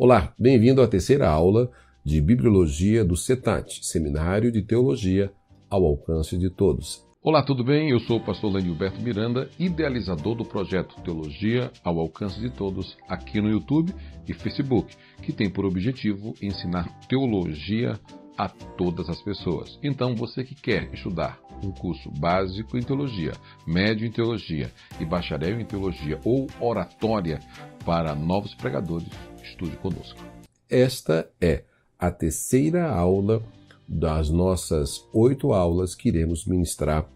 Olá, bem-vindo à terceira aula de Bibliologia do CETAT, Seminário de Teologia ao Alcance de Todos. Olá, tudo bem? Eu sou o pastor Lenilberto Miranda, idealizador do projeto Teologia ao Alcance de Todos aqui no YouTube e Facebook, que tem por objetivo ensinar teologia a todas as pessoas. Então, você que quer estudar um curso básico em teologia, médio em teologia e bacharel em teologia ou oratória para novos pregadores, estude conosco. Esta é a terceira aula das nossas 8 aulas que iremos ministrar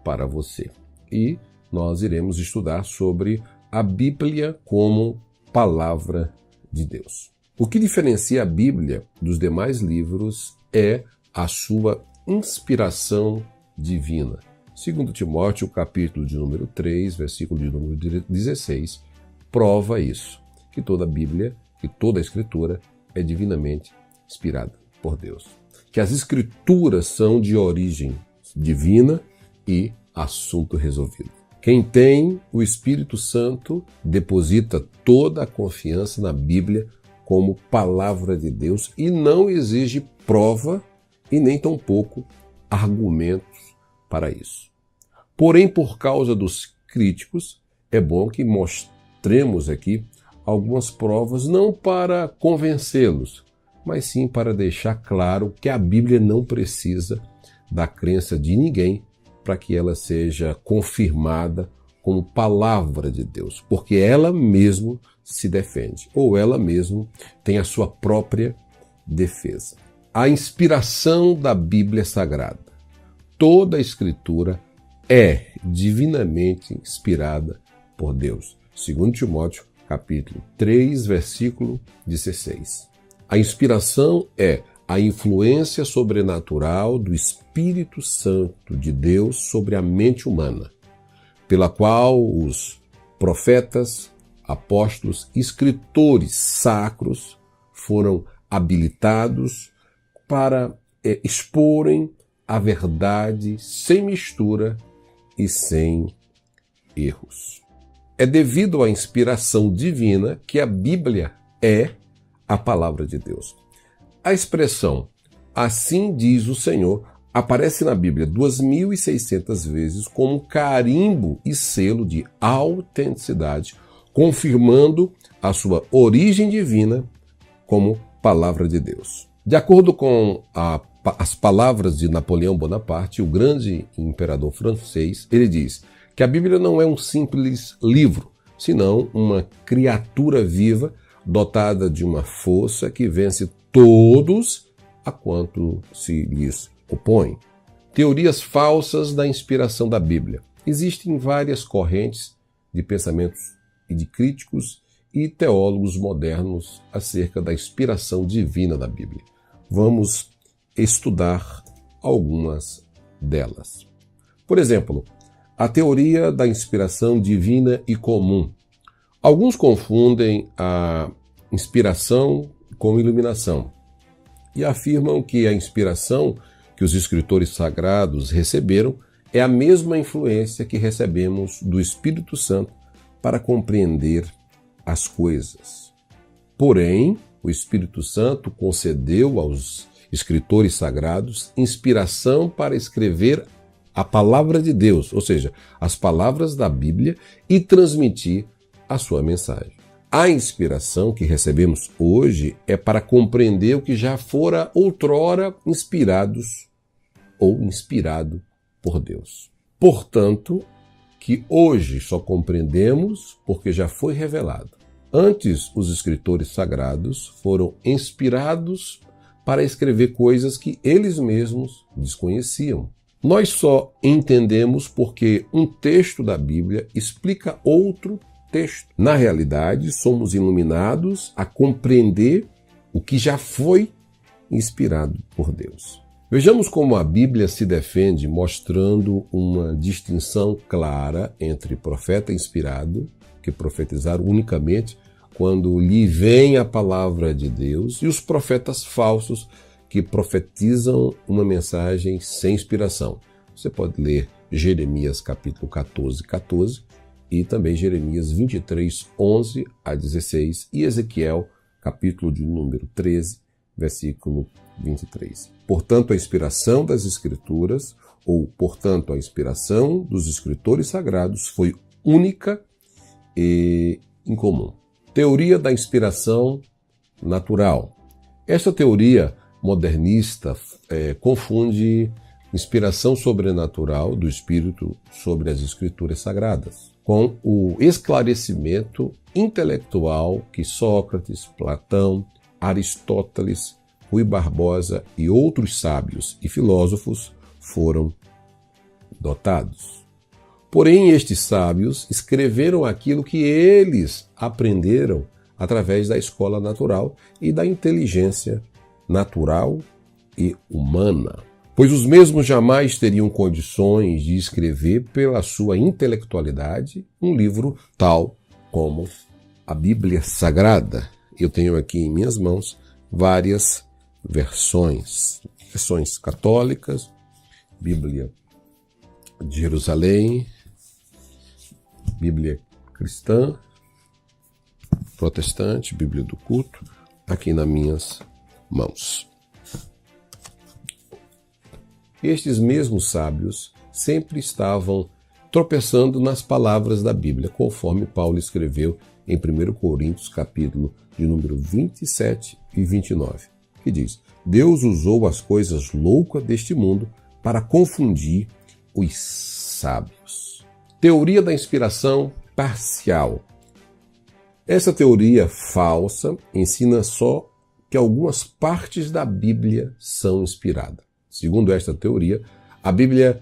para você. E nós iremos estudar sobre a Bíblia como palavra de Deus. O que diferencia a Bíblia dos demais livros é a sua inspiração divina. Segundo Timóteo, capítulo de número 3, versículo de número 16, prova isso, que toda a Bíblia, que toda a Escritura é divinamente inspirada por Deus. Que as Escrituras são de origem divina e assunto resolvido. Quem tem o Espírito Santo deposita toda a confiança na Bíblia como palavra de Deus e não exige prova e nem tampouco argumentos para isso. Porém, por causa dos críticos, é bom que mostremos aqui algumas provas não para convencê-los, mas sim para deixar claro que a Bíblia não precisa da crença de ninguém para que ela seja confirmada como palavra de Deus, porque ela mesma se defende, ou ela mesma tem a sua própria defesa. A inspiração da Bíblia Sagrada. Toda a Escritura é divinamente inspirada por Deus. Segundo Timóteo, capítulo 3, versículo 16. A inspiração é a influência sobrenatural do Espírito Santo de Deus sobre a mente humana, pela qual os profetas, apóstolos, escritores sacros foram habilitados para exporem a verdade sem mistura e sem erros. É devido à inspiração divina que a Bíblia é a palavra de Deus. A expressão "assim diz o Senhor" aparece na Bíblia 2.600 vezes como carimbo e selo de autenticidade, confirmando a sua origem divina como palavra de Deus. De acordo com as palavras de Napoleão Bonaparte, o grande imperador francês, ele diz que a Bíblia não é um simples livro, senão uma criatura viva dotada de uma força que vence todos a quanto se lhes opõe. Teorias falsas da inspiração da Bíblia. Existem várias correntes de pensamentos e de críticos e teólogos modernos acerca da inspiração divina da Bíblia. Vamos estudar algumas delas. Por exemplo, a teoria da inspiração divina e comum. Alguns confundem a inspiração com iluminação e afirmam que a inspiração que os escritores sagrados receberam é a mesma influência que recebemos do Espírito Santo para compreender as coisas. Porém, o Espírito Santo concedeu aos escritores sagrados inspiração para escrever a palavra de Deus, ou seja, as palavras da Bíblia, e transmitir a sua mensagem. A inspiração que recebemos hoje é para compreender o que já fora outrora inspirado por Deus. Portanto, que hoje só compreendemos porque já foi revelado. Antes, os escritores sagrados foram inspirados para escrever coisas que eles mesmos desconheciam. Nós só entendemos porque um texto da Bíblia explica outro texto. Na realidade, somos iluminados a compreender o que já foi inspirado por Deus. Vejamos como a Bíblia se defende mostrando uma distinção clara entre profeta inspirado, que profetizaram unicamente quando lhe vem a palavra de Deus, e os profetas falsos, que profetizam uma mensagem sem inspiração. Você pode ler Jeremias capítulo 14 e também Jeremias 23, 11 a 16 e Ezequiel capítulo de número 13, versículo 23. Portanto, a inspiração das Escrituras, ou, portanto, a inspiração dos escritores sagrados foi única e incomum. Teoria da inspiração natural. Esta teoria modernista confunde inspiração sobrenatural do Espírito sobre as Escrituras sagradas com o esclarecimento intelectual que Sócrates, Platão, Aristóteles, Rui Barbosa e outros sábios e filósofos foram dotados. Porém, estes sábios escreveram aquilo que eles aprenderam através da escola natural e da inteligência natural e humana, pois os mesmos jamais teriam condições de escrever pela sua intelectualidade um livro tal como a Bíblia Sagrada. Eu tenho aqui em minhas mãos várias versões católicas, Bíblia de Jerusalém, Bíblia cristã, protestante, Bíblia do culto, aqui nas minhas mãos. Estes mesmos sábios sempre estavam tropeçando nas palavras da Bíblia, conforme Paulo escreveu em 1 Coríntios, capítulo de número 27 e 29, que diz: Deus usou as coisas loucas deste mundo para confundir os sábios. Teoria da inspiração parcial. Essa teoria falsa ensina só que algumas partes da Bíblia são inspiradas. Segundo esta teoria, a Bíblia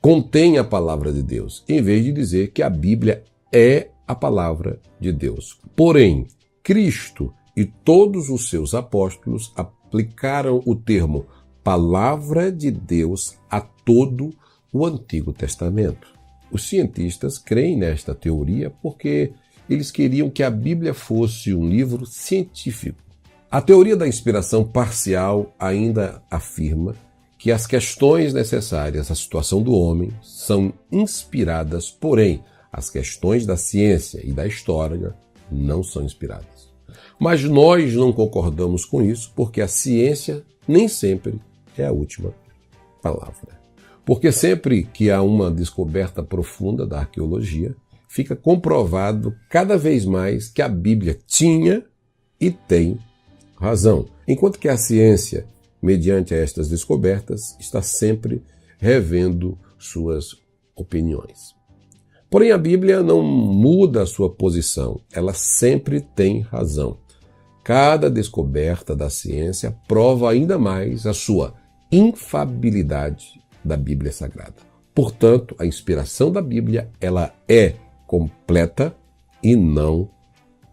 contém a palavra de Deus, em vez de dizer que a Bíblia é a palavra de Deus. Porém, Cristo e todos os seus apóstolos aplicaram o termo palavra de Deus a todo o Antigo Testamento. Os cientistas creem nesta teoria porque eles queriam que a Bíblia fosse um livro científico. A teoria da inspiração parcial ainda afirma que as questões necessárias à situação do homem são inspiradas, porém, as questões da ciência e da história não são inspiradas. Mas nós não concordamos com isso, porque a ciência nem sempre é a última palavra. Porque sempre que há uma descoberta profunda da arqueologia, fica comprovado cada vez mais que a Bíblia tinha e tem razão, enquanto que a ciência, mediante estas descobertas, está sempre revendo suas opiniões. Porém, a Bíblia não muda a sua posição, ela sempre tem razão. Cada descoberta da ciência prova ainda mais a sua infalibilidade da Bíblia Sagrada. Portanto, a inspiração da Bíblia ela é completa e não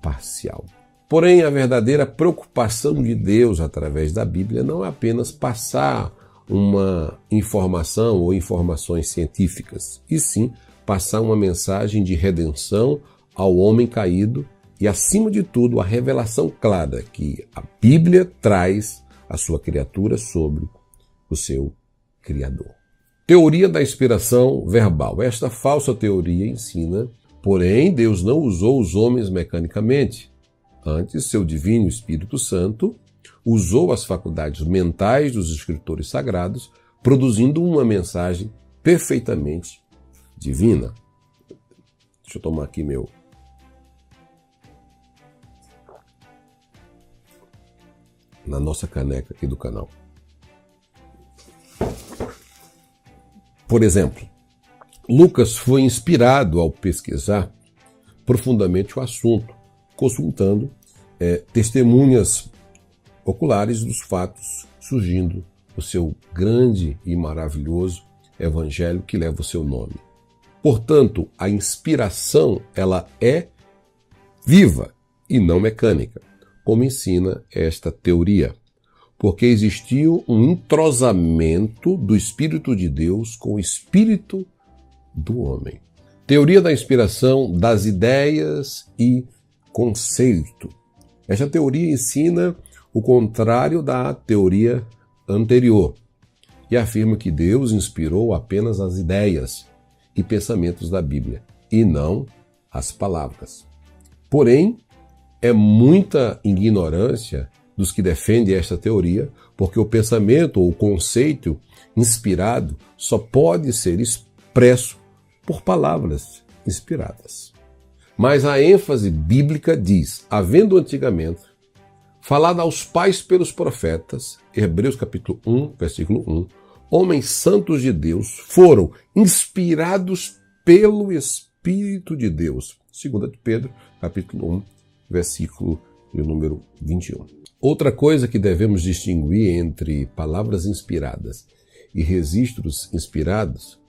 parcial. Porém, a verdadeira preocupação de Deus através da Bíblia não é apenas passar uma informação ou informações científicas, e sim passar uma mensagem de redenção ao homem caído e, acima de tudo, a revelação clara que a Bíblia traz à sua criatura sobre o seu Criador. Teoria da inspiração verbal. Esta falsa teoria ensina, porém, Deus não usou os homens mecanicamente. Antes, seu divino Espírito Santo usou as faculdades mentais dos escritores sagrados, produzindo uma mensagem perfeitamente divina. Deixa eu tomar aqui na nossa caneca aqui do canal. Por exemplo, Lucas foi inspirado ao pesquisar profundamente o assunto, consultando testemunhas oculares dos fatos, surgindo o seu grande e maravilhoso evangelho que leva o seu nome. Portanto, a inspiração ela é viva e não mecânica, como ensina esta teoria, porque existiu um entrosamento do Espírito de Deus com o Espírito do homem. Teoria da inspiração das ideias e conceito. Esta teoria ensina o contrário da teoria anterior e afirma que Deus inspirou apenas as ideias e pensamentos da Bíblia e não as palavras. Porém, É muita ignorância dos que defendem esta teoria, porque o pensamento ou o conceito inspirado só pode ser expresso por palavras inspiradas. Mas a ênfase bíblica diz, havendo antigamente falado aos pais pelos profetas, Hebreus capítulo 1, versículo 1, homens santos de Deus foram inspirados pelo Espírito de Deus. 2 de Pedro, capítulo 1, versículo de número 21. Outra coisa que devemos distinguir entre palavras inspiradas e registros inspirados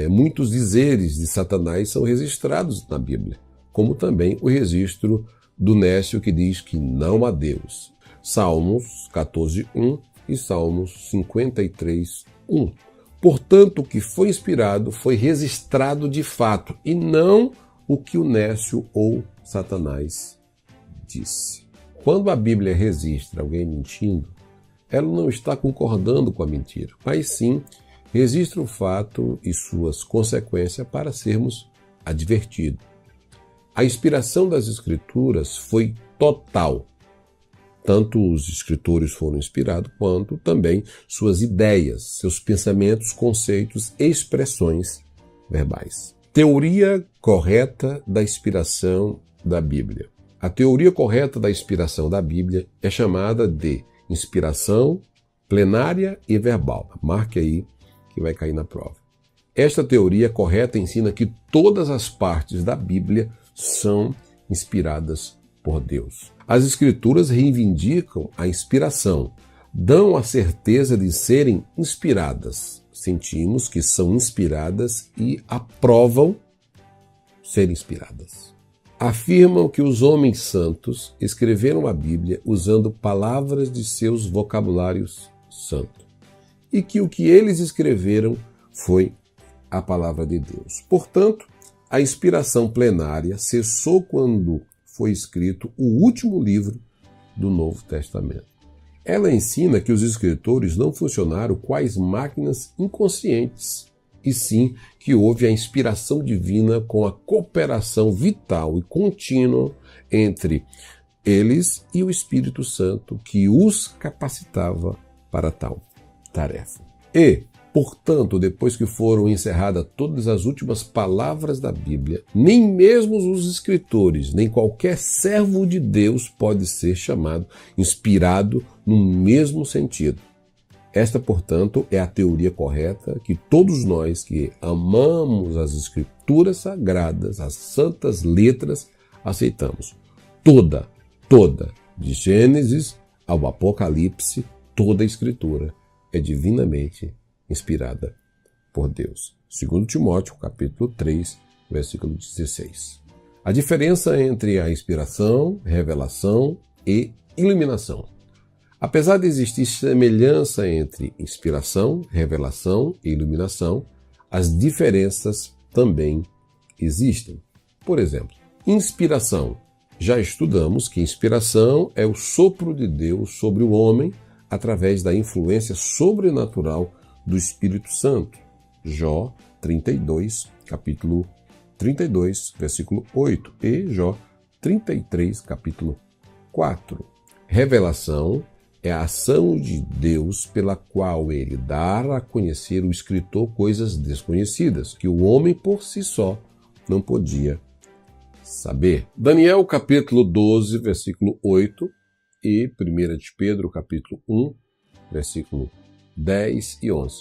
muitos dizeres de Satanás são registrados na Bíblia, como também o registro do Nécio que diz que não há Deus. Salmos 14:1 e Salmos 53:1. Portanto, o que foi inspirado foi registrado de fato e não o que o Nécio ou Satanás disse. Quando a Bíblia registra alguém mentindo, ela não está concordando com a mentira, mas sim registra o fato e suas consequências para sermos advertidos. A inspiração das Escrituras foi total. Tanto os escritores foram inspirados, quanto também suas ideias, seus pensamentos, conceitos e expressões verbais. Teoria correta da inspiração da Bíblia. A teoria correta da inspiração da Bíblia é chamada de inspiração plenária e verbal. Marque aí que vai cair na prova. Esta teoria correta ensina que todas as partes da Bíblia são inspiradas por Deus. As Escrituras reivindicam a inspiração, dão a certeza de serem inspiradas. Sentimos que são inspiradas e aprovam ser inspiradas. Afirmam que os homens santos escreveram a Bíblia usando palavras de seus vocabulários santos e que o que eles escreveram foi a palavra de Deus. Portanto, a inspiração plenária cessou quando foi escrito o último livro do Novo Testamento. Ela ensina que os escritores não funcionaram quais máquinas inconscientes, e sim que houve a inspiração divina com a cooperação vital e contínua entre eles e o Espírito Santo que os capacitava para tal tarefa. E, portanto, depois que foram encerradas todas as últimas palavras da Bíblia, nem mesmo os escritores, nem qualquer servo de Deus pode ser chamado inspirado no mesmo sentido. Esta, portanto, é a teoria correta que todos nós que amamos as Escrituras Sagradas, as santas letras, aceitamos. Toda, de Gênesis ao Apocalipse, toda a Escritura é divinamente inspirada por Deus. 2 Timóteo, capítulo 3, versículo 16. A diferença entre a inspiração, revelação e iluminação. Apesar de existir semelhança entre inspiração, revelação e iluminação, as diferenças também existem. Por exemplo, inspiração. Já estudamos que inspiração é o sopro de Deus sobre o homem através da influência sobrenatural do Espírito Santo. Jó 32, capítulo 32, versículo 8 e Jó 33, capítulo 4. Revelação é a ação de Deus pela qual ele dá a conhecer o escritor coisas desconhecidas, que o homem por si só não podia saber. Daniel capítulo 12, versículo 8 e 1 de Pedro capítulo 1, versículo 10 e 11.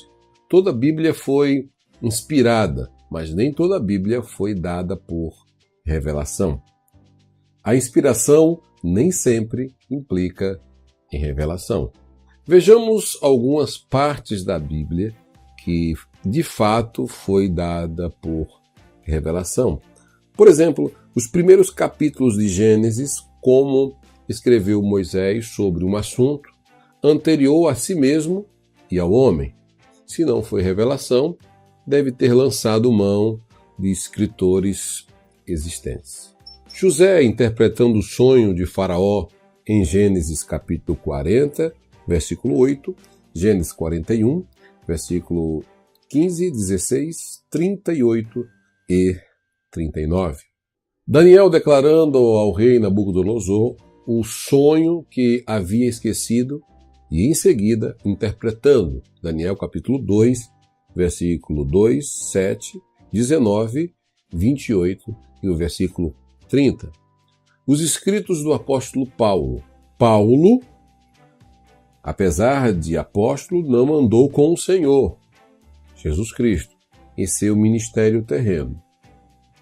Toda a Bíblia foi inspirada, mas nem toda a Bíblia foi dada por revelação. A inspiração nem sempre implica em revelação. Vejamos algumas partes da Bíblia que, de fato, foi dada por revelação. Por exemplo, os primeiros capítulos de Gênesis, como escreveu Moisés sobre um assunto anterior a si mesmo e ao homem. Se não foi revelação, deve ter lançado mão de escritores existentes. José, interpretando o sonho de Faraó em Gênesis capítulo 40, versículo 8, Gênesis 41, versículo 15, 16, 38 e 39. Daniel declarando ao rei Nabucodonosor o sonho que havia esquecido e em seguida interpretando Daniel capítulo 2, versículo 2, 7, 19, 28 e o versículo 30. Os escritos do apóstolo Paulo. Paulo, apesar de apóstolo, não andou com o Senhor, Jesus Cristo, em seu ministério terreno.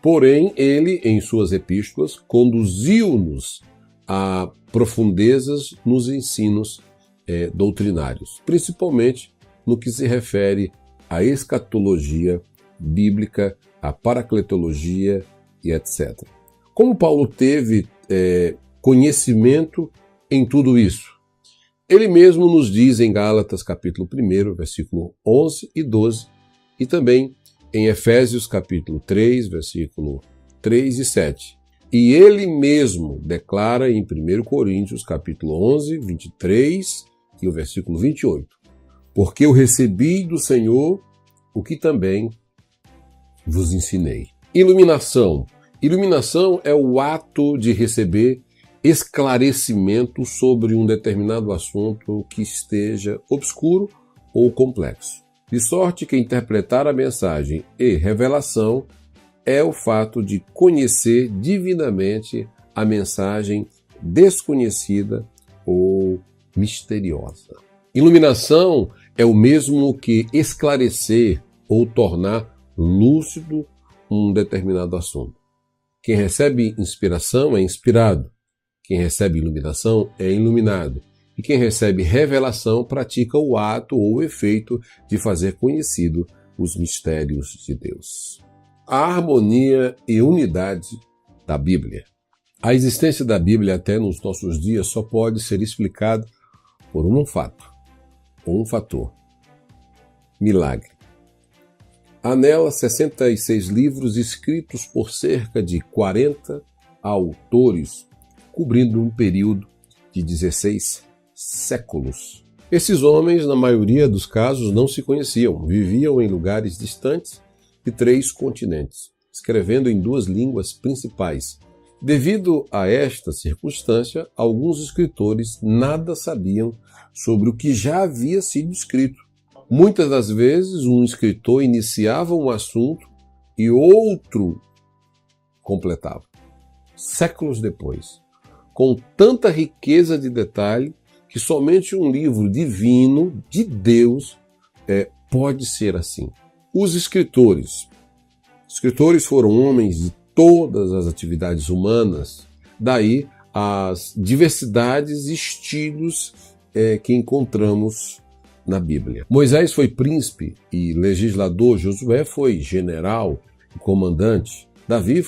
Porém, ele, em suas epístolas, conduziu-nos a profundezas nos ensinos doutrinários, principalmente no que se refere à escatologia bíblica, à paracletologia e etc. Como Paulo teve conhecimento em tudo isso? Ele mesmo nos diz em Gálatas capítulo 1, versículo 11 e 12, e também em Efésios capítulo 3, versículo 3 e 7. E ele mesmo declara em 1 Coríntios capítulo 11, 23 e o versículo 28. Porque eu recebi do Senhor o que também vos ensinei. Iluminação. Iluminação é o ato de receber esclarecimento sobre um determinado assunto que esteja obscuro ou complexo. De sorte que interpretar a mensagem e revelação é o fato de conhecer divinamente a mensagem desconhecida ou misteriosa. Iluminação é o mesmo que esclarecer ou tornar lúcido um determinado assunto. Quem recebe inspiração é inspirado. Quem recebe iluminação é iluminado. E quem recebe revelação pratica o ato ou o efeito de fazer conhecido os mistérios de Deus. A harmonia e unidade da Bíblia. A existência da Bíblia até nos nossos dias só pode ser explicada por um fato, ou um fator: milagre. Há nela 66 livros escritos por cerca de 40 autores, cobrindo um período de 16 séculos. Esses homens, na maioria dos casos, não se conheciam, viviam em lugares distantes de 3 continentes, escrevendo em 2 línguas principais. Devido a esta circunstância, alguns escritores nada sabiam sobre o que já havia sido escrito. Muitas das vezes, um escritor iniciava um assunto e outro completava. Séculos depois, com tanta riqueza de detalhe que somente um livro divino de Deus pode ser assim. Os escritores foram homens de todas as atividades humanas, daí as diversidades e estilos que encontramos na Bíblia. Moisés foi príncipe e legislador, Josué foi general e comandante, Davi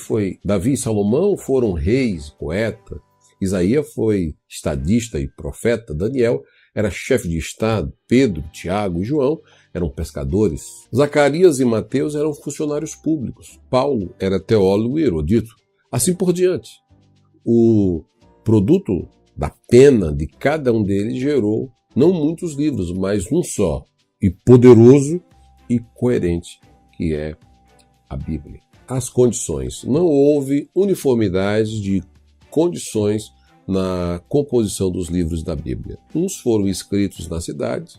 e Salomão foram reis e poeta, Isaías foi estadista e profeta, Daniel era chefe de estado, Pedro, Tiago e João eram pescadores, Zacarias e Mateus eram funcionários públicos, Paulo era teólogo e erudito, assim por diante. O produto da pena de cada um deles gerou não muitos livros, mas um só, e poderoso e coerente, que é a Bíblia. As condições. Não houve uniformidade de condições na composição dos livros da Bíblia. Uns foram escritos na cidade,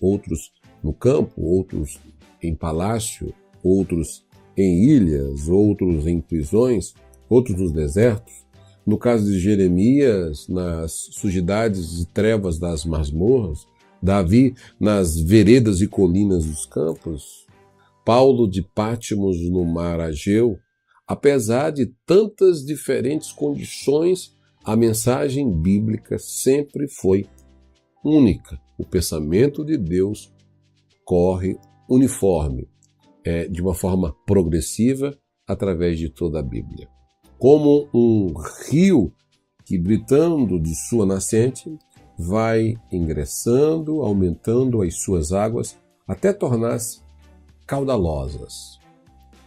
outros no campo, outros em palácio, outros em ilhas, outros em prisões, outros nos desertos. No caso de Jeremias, nas sujidades e trevas das masmorras, Davi nas veredas e colinas dos campos, Paulo de Patmos no mar Ageu. Apesar de tantas diferentes condições, a mensagem bíblica sempre foi única. O pensamento de Deus corre uniforme, de uma forma progressiva, através de toda a Bíblia. Como um rio que, britando de sua nascente, vai ingressando, aumentando as suas águas, até tornar-se caudalosas.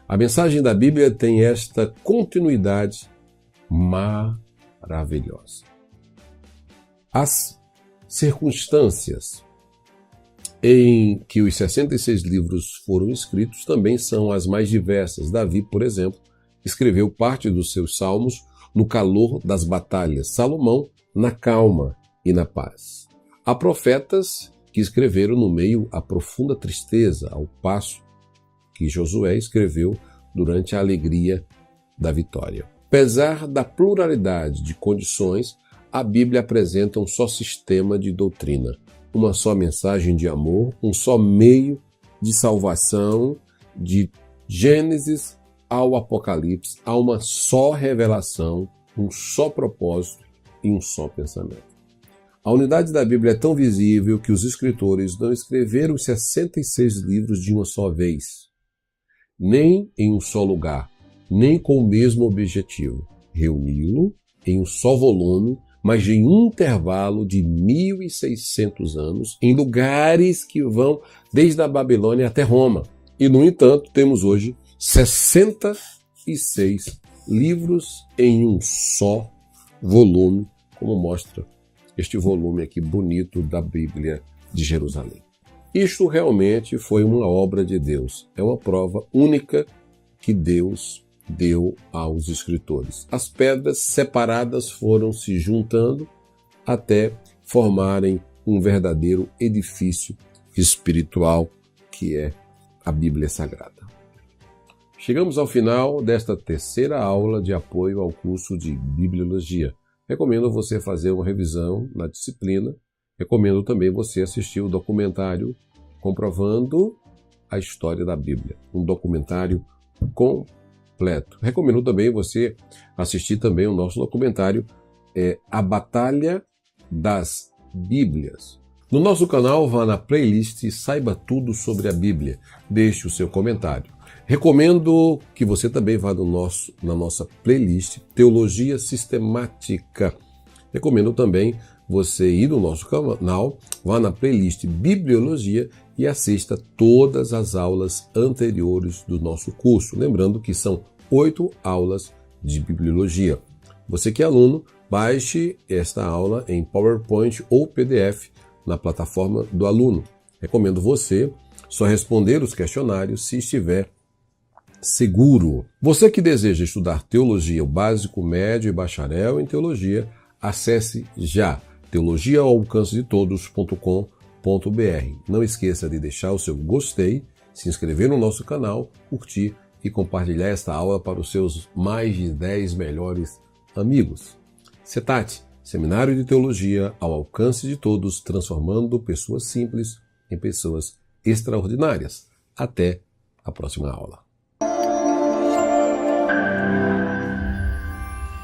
A mensagem da Bíblia tem esta continuidade maravilhosa. As circunstâncias em que os 66 livros foram escritos também são as mais diversas. Davi, por exemplo, escreveu parte dos seus salmos no calor das batalhas, Salomão na calma e na paz. Há profetas que escreveram no meio a profunda tristeza, ao passo que Josué escreveu durante a alegria da vitória. Apesar da pluralidade de condições, a Bíblia apresenta um só sistema de doutrina, uma só mensagem de amor, um só meio de salvação, de Gênesis ao Apocalipse, há uma só revelação, um só propósito e um só pensamento. A unidade da Bíblia é tão visível que os escritores não escreveram os 66 livros de uma só vez, nem em um só lugar, nem com o mesmo objetivo, reuni-lo em um só volume, mas em um intervalo de 1.600 anos, em lugares que vão desde a Babilônia até Roma. E, no entanto, temos hoje 66 livros em um só volume, como mostra este volume aqui bonito da Bíblia de Jerusalém. Isto realmente foi uma obra de Deus. É uma prova única que Deus deu aos escritores. As pedras separadas foram se juntando até formarem um verdadeiro edifício espiritual que é a Bíblia Sagrada. Chegamos ao final desta terceira aula de apoio ao curso de Bibliologia. Recomendo você fazer uma revisão na disciplina. Recomendo também você assistir o documentário Comprovando a História da Bíblia. Um documentário completo. Recomendo também você assistir também o nosso documentário A Batalha das Bíblias. No nosso canal, vá na playlist e saiba tudo sobre a Bíblia. Deixe o seu comentário. Recomendo que você também vá na nossa playlist Teologia Sistemática. Recomendo também você ir no nosso canal, vá na playlist Bibliologia e assista todas as aulas anteriores do nosso curso. Lembrando que são 8 aulas de Bibliologia. Você que é aluno, baixe esta aula em PowerPoint ou PDF na plataforma do aluno. Recomendo você só responder os questionários se estiver seguro. Você que deseja estudar teologia, o básico, médio e bacharel em teologia, acesse já teologiaalcancedetodos.com.br. Não esqueça de deixar o seu gostei, se inscrever no nosso canal, curtir e compartilhar esta aula para os seus mais de 10 melhores amigos. CETAT, Seminário de Teologia ao alcance de todos, transformando pessoas simples em pessoas extraordinárias. Até a próxima aula.